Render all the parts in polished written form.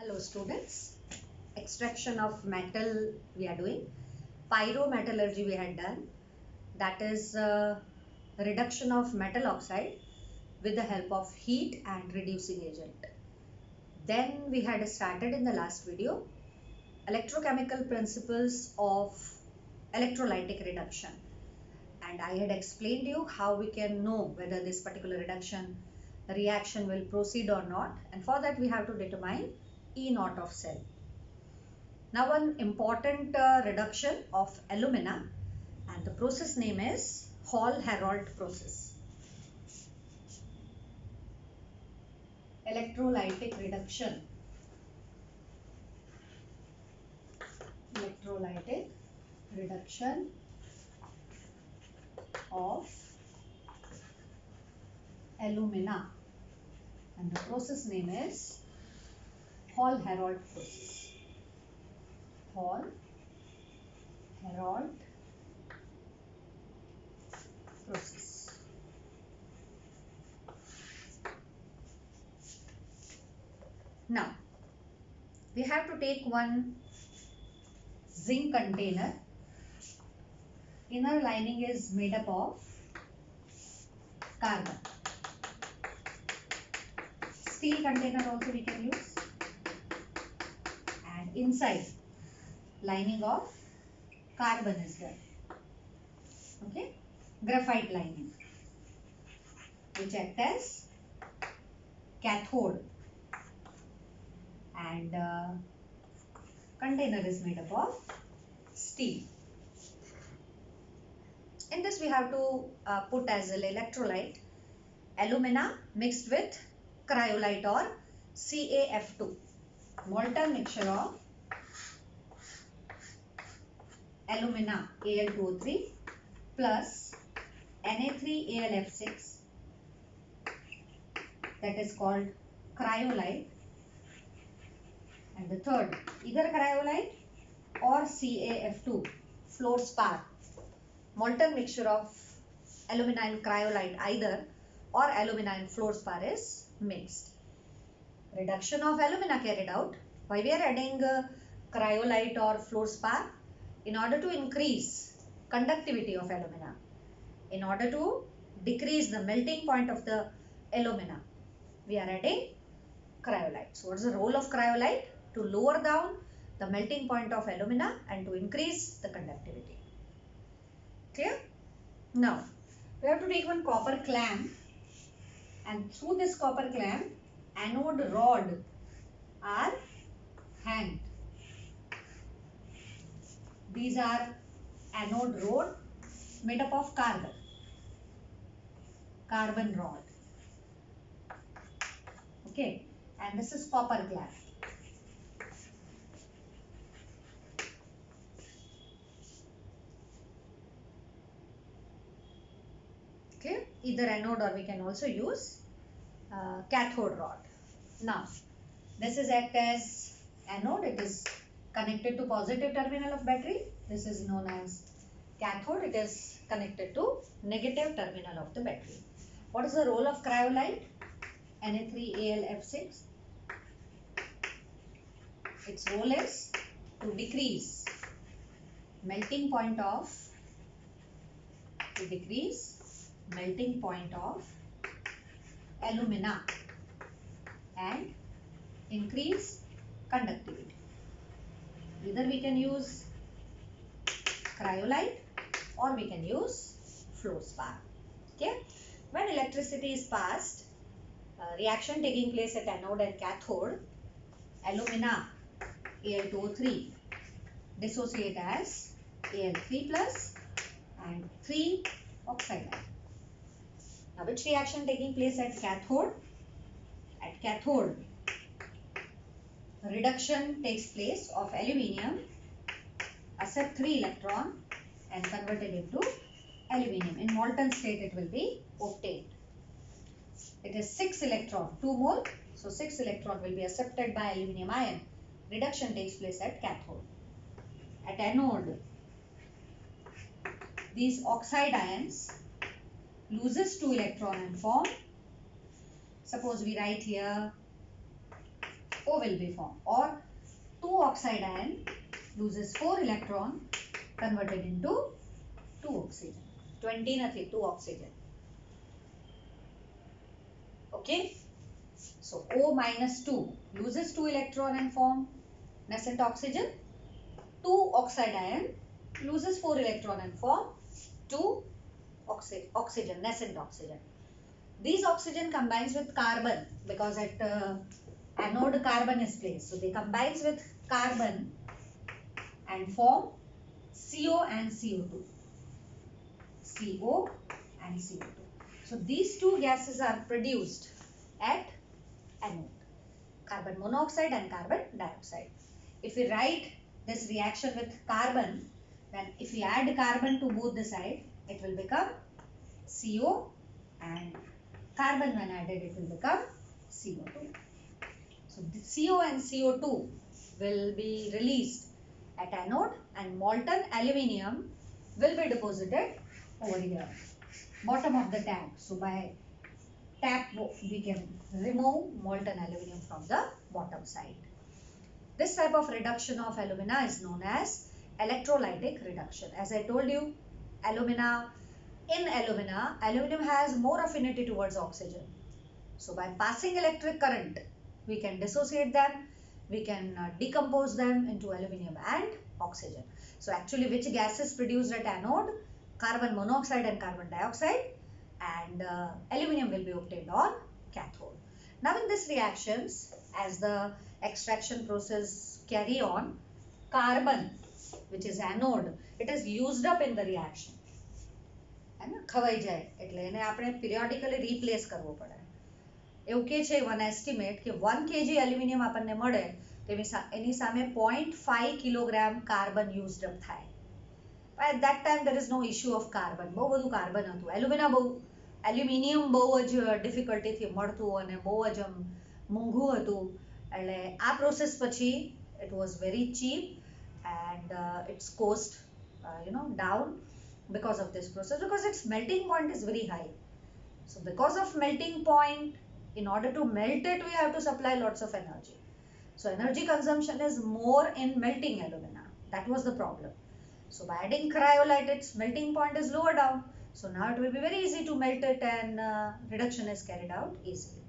Hello students, extraction of metal we are doing, pyrometallurgy we had done, that is reduction of metal oxide with the help of heat and reducing agent. Then we had started in the last video electrochemical principles of electrolytic reduction, and I had explained you how we can know whether this particular reaction will proceed or not, and for that we have to determine E naught of cell. Now one important reduction of alumina, and the process name is Hall-Héroult process. Electrolytic reduction. Electrolytic reduction of alumina, and the process name is Hall-Héroult process. Hall-Héroult process. Now, we have to take one zinc container. Inner lining is made up of carbon. Steel container also we can use. And inside, lining of carbon is there. Okay, graphite lining, which acts as cathode, and container is made up of steel. In this we have to put as an electrolyte alumina mixed with cryolite or CaF2, molten mixture of alumina Al2O3 plus Na3AlF6, that is called cryolite, and the third either cryolite or CaF2 fluorspar, molten mixture of alumina and cryolite either, or alumina and fluorspar is mixed. Reduction of alumina carried out. Why we are adding cryolite or fluorspar? In order to increase conductivity of alumina, in order to decrease the melting point of the alumina, we are adding cryolite. So what is the role of cryolite? To lower down the melting point of alumina and to increase the conductivity. Clear? Now, we have to take one copper clamp, and through this copper clamp, anode rod are hanged. These are anode rod made up of carbon rod. Okay, and this is copper clamp. Okay, either anode or we can also use cathode rod. Now, this is act as anode. It is connected to positive terminal of battery. This is known as cathode. It is connected to negative terminal of the battery. What is the role of cryolite? Na3AlF6. Its role is to decrease melting point of alumina and increase conductivity. Either we can use cryolite or we can use fluorspar. Okay, when electricity is passed, reaction taking place at anode and cathode, alumina Al2O3 dissociate as Al3 plus and 3 oxide. Now, which reaction taking place at cathode? At cathode, reduction takes place of aluminium, accept 3 electron and converted into aluminium. In molten state it will be obtained. It is 6 electron, 2 mole. So 6 electron will be accepted by aluminium ion. Reduction takes place at cathode. At anode, these oxide ions loses 2 electron and form. Suppose we write here O will be formed, or 2 oxide ion loses 4 electron converted into 2 oxygen. 20 nothing, 2 oxygen. Okay. So O minus 2 loses 2 electron and form nascent oxygen. 2 oxide ion loses 4 electron and form 2 oxygen, nascent oxygen. These oxygen combines with carbon because at anode carbon is placed. So they combines with carbon and form CO and CO2. CO and CO2. So these two gases are produced at anode. Carbon monoxide and carbon dioxide. If we write this reaction with carbon, then if we add carbon to both the sides, it will become CO, and carbon when added it will become CO2. So the CO and CO2 will be released at anode, and molten aluminium will be deposited over here, bottom of the tap. So by tap we can remove molten aluminium from the bottom side. This type of reduction of alumina is known as electrolytic reduction. As I told you, aluminium has more affinity towards oxygen. So by passing electric current, we can dissociate them, we can decompose them into aluminium and oxygen. So actually which gas is produced at anode? Carbon monoxide and carbon dioxide, and aluminium will be obtained on cathode. Now in this reactions, as the extraction process carry on, carbon, which is anode, it is used up in the reaction. ખવાઈ જાય એટલે એને આપણે periodically replace કરવો પડે. એવું કે છે one estimate કે 1 kg એલ્યુમિનિયમ આપણને મળે એની સામે 0.5 કિલોગ્રામ કાર્બન used up થાય. At that time there is no issue of carbon. બહુ બધું કાર્બન હતું. એલ્યુમિનિયમ બહુ જ ડિફિકલ્ટીથી મળતું અને બહુ જ મોંઘું હતું. એટલે આ પ્રોસેસ પછી it was very cheap and its cost down because of this process, because its melting point is very high. So because of melting point, in order to melt it we have to supply lots of energy. So energy consumption is more in melting alumina. That was the problem. So by adding cryolite, its melting point is lower down. So now it will be very easy to melt it and reduction is carried out easily.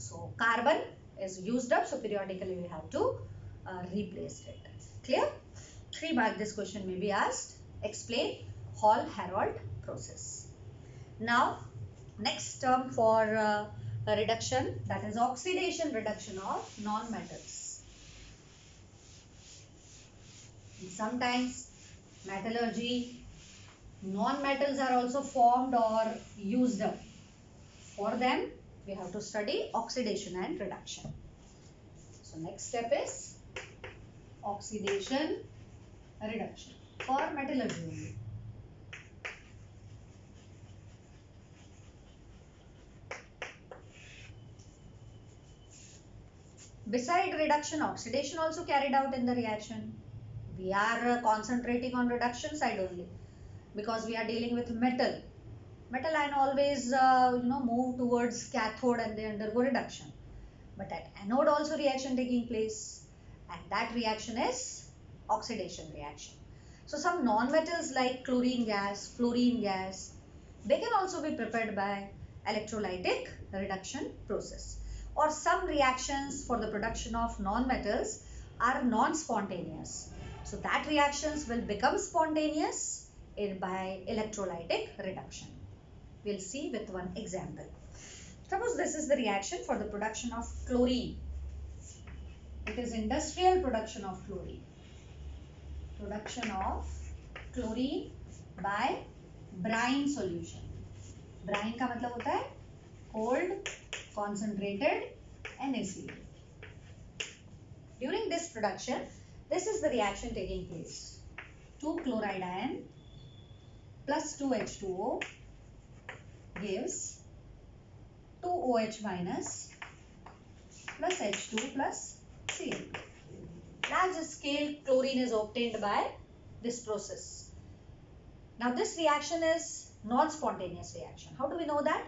So carbon is used up, so periodically we have to replace it. Clear? 3 mark this question may be asked. Explain Hall-Heroult process. Now next term for reduction, that is oxidation reduction of non-metals. Sometimes metallurgy, non-metals are also formed or used up. For them we have to study oxidation and reduction. So next step is oxidation reduction for metallurgy only. Beside reduction, oxidation also carried out in the reaction. We are concentrating on reduction side only because we are dealing with metal. Metal ion always move towards cathode and they undergo reduction. But at anode also reaction taking place, and that reaction is oxidation reaction. So some non-metals like chlorine gas, fluorine gas, they can also be prepared by electrolytic reduction process. Or some reactions for the production of non-metals are non-spontaneous. So that reactions will become spontaneous by electrolytic reduction. We'll see with one example. Suppose this is the reaction for the production of chlorine. It is industrial production of chlorine. Production of chlorine by brine solution. Brine का मतलब होता है cold concentrated NaCl. During this production, this is the reaction taking place. 2 chloride ion plus 2 H2O gives 2 OH minus plus H2 plus Cl. Large scale chlorine is obtained by this process. Now this reaction is non-spontaneous reaction. How do we know that?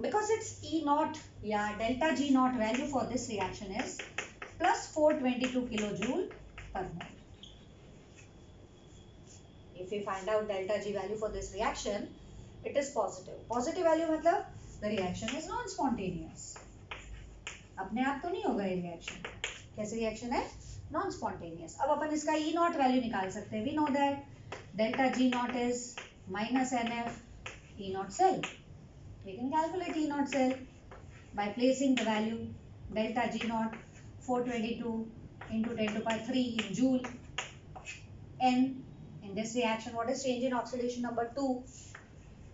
Because its E naught, delta G naught value for this reaction is plus 422 kilojoule per mole. If we find out delta G value for this reaction, it is positive. Positive value मतलब the reaction is non-spontaneous. अपने आप तो नहीं होगा ये reaction. कैसे reaction है? Non-spontaneous. अब अपन इसका E naught value निकाल सकते हैं. We know that delta G naught is minus NF E naught cell. We can calculate E naught cell by placing the value delta G naught 422 into 10 to the power 3 in joule. N in this reaction, what is change in oxidation number 2?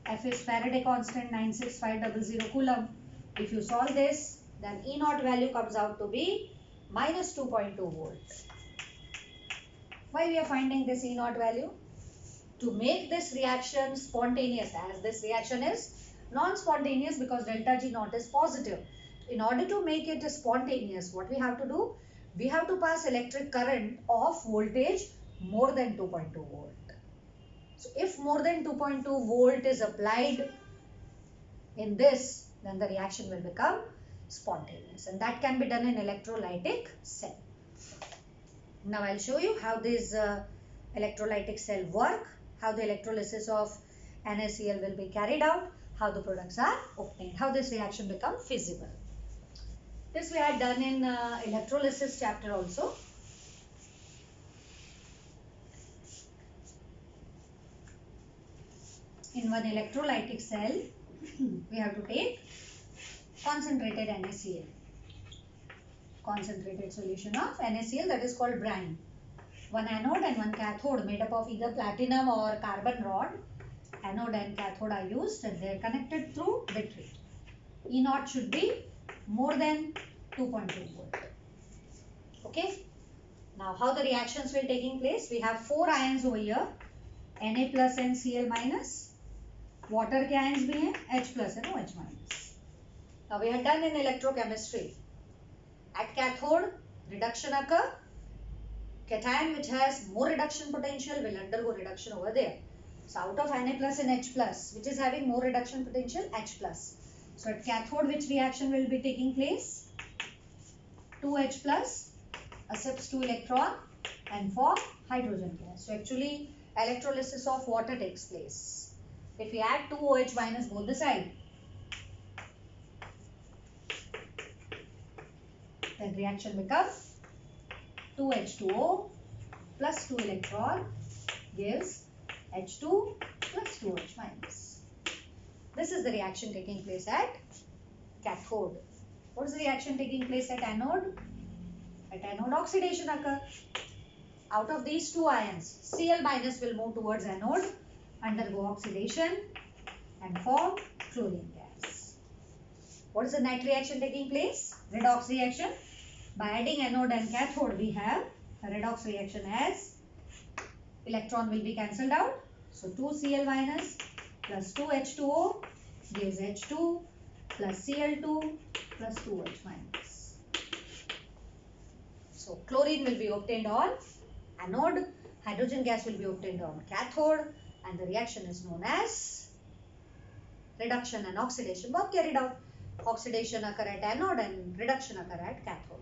F is Faraday constant 96500 coulomb. If you solve this, then E naught value comes out to be minus 2.2 volts. Why we are finding this E naught value? To make this reaction spontaneous, as this reaction is non-spontaneous because delta G naught is positive. In order to make it spontaneous, what we have to do? We have to pass electric current of voltage more than 2.2 volt. So if more than 2.2 volt is applied in this, then the reaction will become spontaneous, and that can be done in electrolytic cell. Now I'll show you how this electrolytic cell work, how the electrolysis of NaCl will be carried out, how the products are obtained, how this reaction become feasible. This we had done in electrolysis chapter also. In one electrolytic cell, we have to take concentrated NaCl, concentrated solution of NaCl, that is called brine. One anode and one cathode made up of either platinum or carbon rod. Anode and cathode are used and they are connected through battery. E naught should be more than 2.2 volt. Okay. Now how the reactions will taking place? We have 4 ions over here, Na plus and Cl minus. Water के ions भी हैं, H plus and OH minus. Now we are done in electrochemistry. At cathode, reduction occur. Cation which has more reduction potential will undergo reduction over there. So out of Na plus and H plus, which is having more reduction potential, H plus. So at cathode, which reaction will be taking place? 2H plus accepts 2 electron and form hydrogen gas. So actually electrolysis of water takes place. If we add 2 OH minus both the side, then reaction becomes 2H2O plus 2 electron gives H2 plus 2OH minus. This is the reaction taking place at cathode. What is the reaction taking place at anode? At anode, oxidation occurs. Out of these 2 ions, Cl minus will move towards anode, undergo oxidation and form chlorine gas. What is the next reaction taking place? Redox reaction. By adding anode and cathode, we have a redox reaction as electron will be cancelled out. So 2Cl minus plus 2H2O gives H2 plus Cl2 plus 2H minus. So chlorine will be obtained on anode, hydrogen gas will be obtained on cathode, and the reaction is known as reduction and oxidation. Both carried out. Oxidation occur at anode and reduction occur at cathode.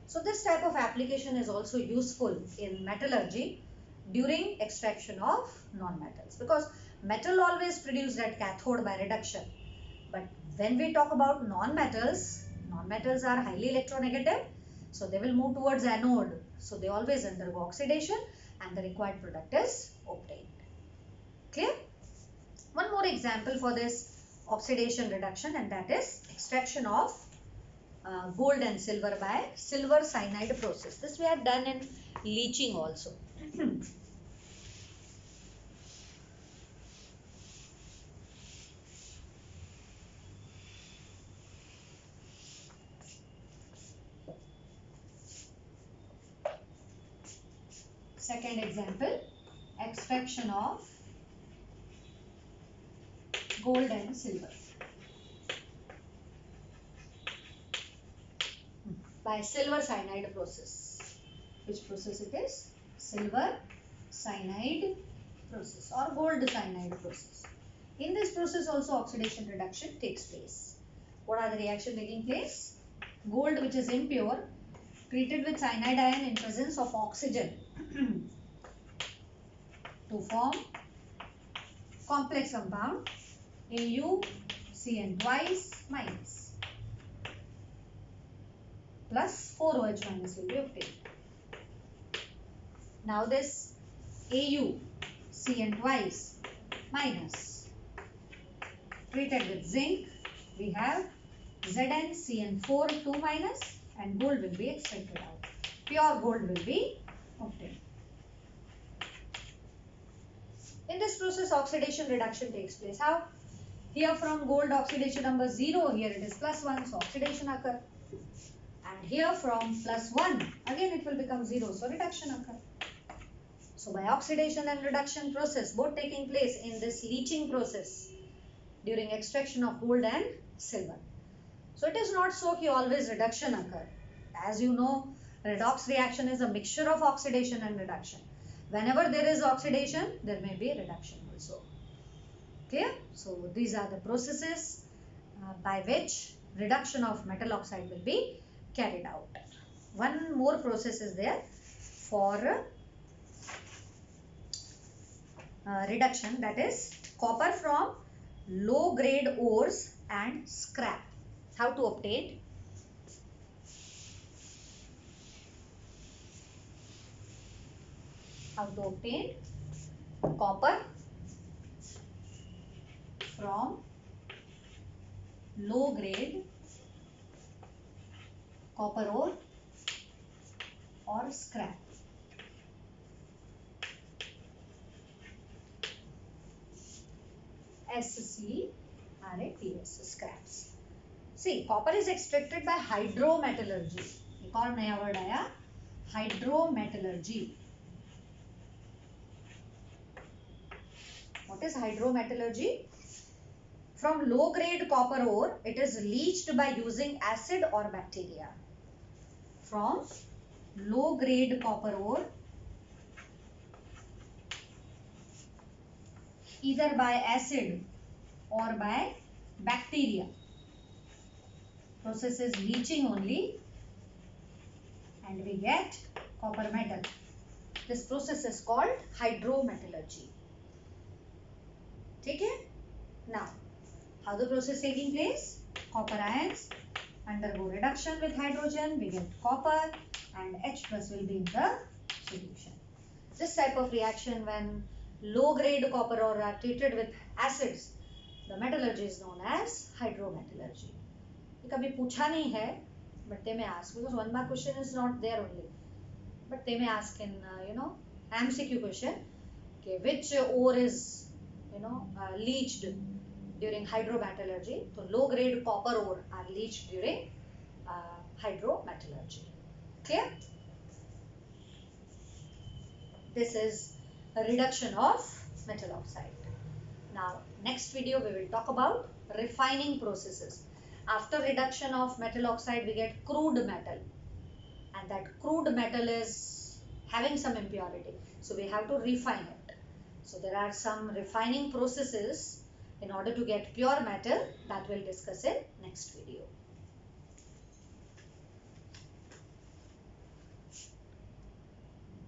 So this type of application is also useful in metallurgy during extraction of non-metals, because metal always produced at cathode by reduction. But when we talk about non-metals, non-metals are highly electronegative, so they will move towards anode. So they always undergo oxidation and the required product is obtained. Clear? One more example for this oxidation reduction, and that is extraction of gold and silver by silver cyanide process. This we have done in leaching also. Second example, extraction of gold and silver by silver cyanide process. Which process it is? Silver cyanide process or gold cyanide process. In this process also oxidation reduction takes place. What are the reaction taking place? Gold, which is impure, treated with cyanide ion in presence of oxygen to form complex compound AuCN twice minus plus 4OH minus will be obtained. Now this AuCN twice minus treated with zinc, we have ZnCN4 2 minus and gold will be extracted out. Pure gold will be obtained. In this process, oxidation reduction takes place. How? Here from gold oxidation number 0, here it is +1, so oxidation occur. And here from +1, again it will become 0, so reduction occur. So by oxidation and reduction process, both taking place in this leaching process during extraction of gold and silver. So it is not so that always reduction occur. As you know, redox reaction is a mixture of oxidation and reduction. Whenever there is oxidation, there may be reduction also. Clear? So these are the processes by which reduction of metal oxide will be carried out. One more process is there for reduction, that is copper from low grade ores and scrap. How to obtain? How to obtain copper from low grade copper ore or scrap. SCRAPS, scraps. See, copper is extracted by hydrometallurgy. एक और नया word आया, hydrometallurgy. What is hydrometallurgy? From low grade copper ore, it is leached by using acid or bacteria. From low grade copper ore, either by acid or by bacteria. Process is leaching only and we get copper metal. This process is called hydrometallurgy. Okay? Now, how the process taking place? Copper ions undergo reduction with hydrogen, we get copper and H plus will be in the solution. This type of reaction, when low grade copper ore are treated with acids, the metallurgy is known as hydrometallurgy. ये कभी पूछा नहीं है, but they may ask, because 1 mark question is not there only, but they may ask in MCQ question, okay, which ore is leached during hydrometallurgy. So low grade copper ore are leached during hydrometallurgy. Clear? This is a reduction of metal oxide. Now, next video we will talk about refining processes. After reduction of metal oxide, we get crude metal, and that crude metal is having some impurity. So we have to refine it. So there are some refining processes in order to get pure metal that we'll discuss in next video.